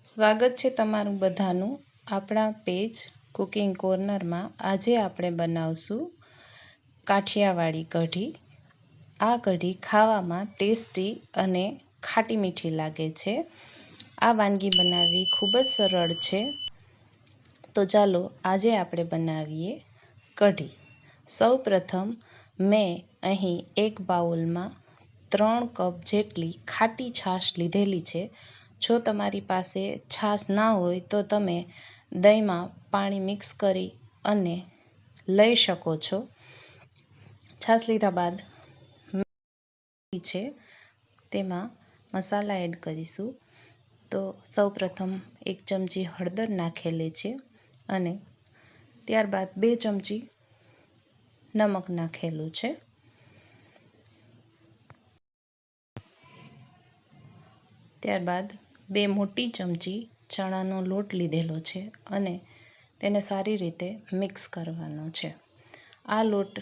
સ્વાગત છે તમારું બધાનું આપણા પેજ કુકિંગ કોર્નરમાં। આજે આપણે બનાવશું કાઠિયાવાડી કઢી। આ કઢી ખાવામાં ટેસ્ટી અને ખાટી મીઠી લાગે છે। આ વાનગી બનાવવી ખૂબ જ સરળ છે। તો ચાલો આજે આપણે બનાવીએ કઢી। સૌપ્રથમ મેં અહીં એક બાઉલમાં 3 કપ જેટલી ખાટી છાશ લીધેલી છે। જો તમારી પાસે છાશ ના હોય તો તમે દહીંમાં પાણી મિક્સ કરી અને લઈ શકો છો। છાશ લીધા બાદ છે તેમાં મસાલા એડ કરીશું। તો સૌપ્રથમ 1 ચમચી હળદર નાખેલી છે અને ત્યારબાદ 2 ચમચી નમક નાખેલું છે। ત્યારબાદ 2 મોટી ચમચી ચણાનો લોટ લીધેલો છે અને તેને સારી રીતે મિક્સ કરવાનો છે। આ લોટ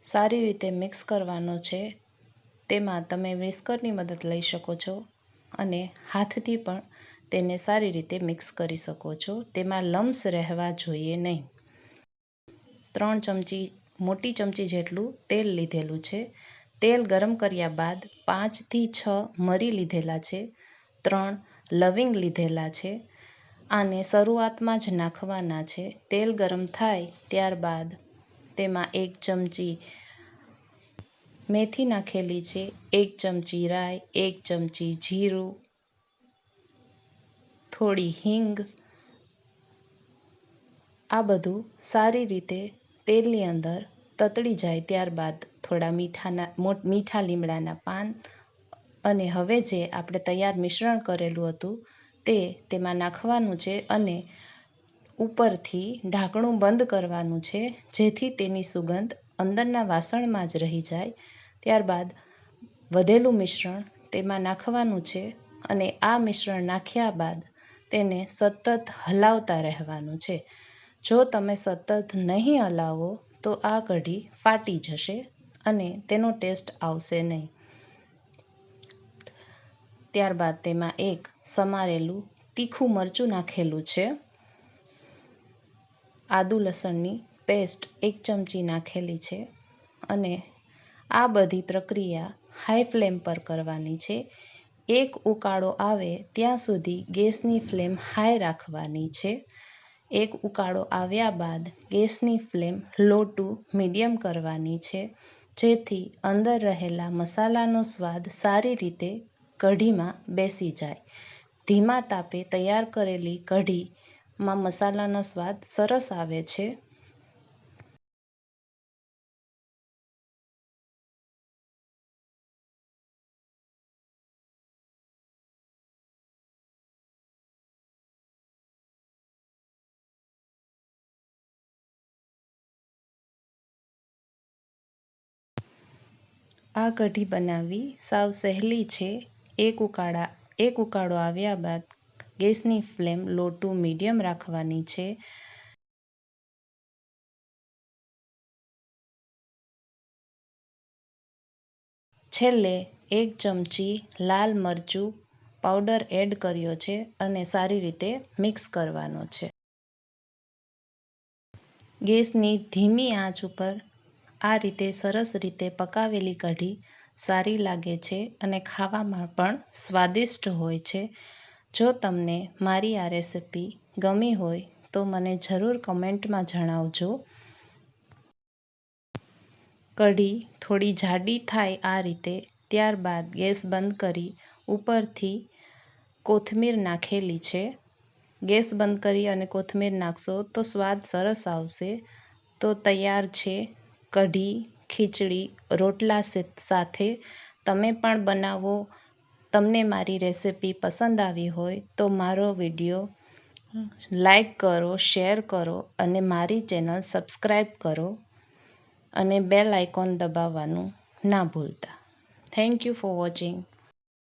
સારી રીતે મિક્સ કરવાનો છે। તેમાં તમે વિસ્કરની મદદ લઈ શકો છો અને હાથથી પણ તેને સારી રીતે મિક્સ કરી શકો છો। તેમાં લમ્સ રહેવા જોઈએ નહીં। 3 ચમચી મોટી ચમચી જેટલું તેલ લીધેલું છે। તેલ ગરમ કર્યા બાદ 5 થી 6 મરી લીધેલા છે। 3 લવિંગ લીધેલા છે। આને શરૂઆતમાં જ નાખવાના છે। તેલ ગરમ થાય ત્યારબાદ તેમાં 1 ચમચી મેથી નાખેલી છે, 1 ચમચી રાઈ, 1 ચમચી જીરું, થોડી હિંગ। આ બધું સારી રીતે તેલની અંદર તતડી જાય ત્યારબાદ થોડા મીઠા લીમડાના પાન અને હવે જે આપણે તૈયાર મિશ્રણ કરેલું હતું તે તેમાં નાખવાનું છે અને ઉપરથી ઢાંકણું બંધ કરવાનું છે જેથી તેની સુગંધ અંદરના વાસણમાં જ રહી જાય। ત્યારબાદ વધેલું મિશ્રણ તેમાં નાખવાનું છે અને આ મિશ્રણ નાખ્યા બાદ તેને સતત હલાવતા રહેવાનું છે। જો તમે સતત નહીં હલાવો તો આ કઢી ફાટી જશે અને તેનો ટેસ્ટ આવશે નહીં। ત્યારબાદ તેમાં 1 સમારેલું તીખું મરચું નાખેલું છે। આદુ લસણની પેસ્ટ 1 ચમચી નાખેલી છે અને આ બધી પ્રક્રિયા હાઈ ફ્લેમ પર કરવાની છે। એક ઉકાળો આવે ત્યાં સુધી ગેસની ફ્લેમ હાઈ રાખવાની છે। એક ઉકાળો આવ્યા બાદ ગેસની ફ્લેમ લો ટુ મીડિયમ કરવાની છે જેથી અંદર રહેલા મસાલાનો સ્વાદ સારી રીતે કઢીમાં બેસી જાય। ધીમા તાપે તૈયાર કરેલી કઢીમાં મસાલાનો સ્વાદ સરસ આવે છે। આ કઢી બનાવવી સાવ સહેલી છે। એક ઉકાળો આવ્યા બાદ ગેસની ફ્લેમ લો ટુ મીડિયમ રાખવાની છે। છેલ્લે 1 ચમચી લાલ મરચું પાવડર એડ કર્યો છે અને સારી રીતે મિક્સ કરવાનો છે। ગેસની ધીમી આંચ ઉપર આ રીતે સરસ રીતે પકાવેલી કઢી સારી લાગે છે અને ખાવામાં પણ સ્વાદિષ્ટ હોય છે। જો તમને મારી આ રેસિપી ગમી હોય તો મને જરૂર કમેન્ટમાં જણાવજો। કઢી થોડી જાડી થાય આ રીતે ત્યારબાદ ગેસ બંધ કરી ઉપરથી કોથમીર નાખેલી છે। ગેસ બંધ કરી અને કોથમીર નાખશો તો સ્વાદ સરસ આવશે। તો તૈયાર છે કઢી ખીચડી રોટલા સાથે। તમે પણ બનાવો। તમને મારી રેસિપી પસંદ આવી હોય તો મારો વિડીયો લાઈક કરો, શેર કરો અને મારી ચેનલ સબસ્ક્રાઈબ કરો અને બેલ આઇકોન દબાવવાનું ના ભૂલતા। Thank you for watching.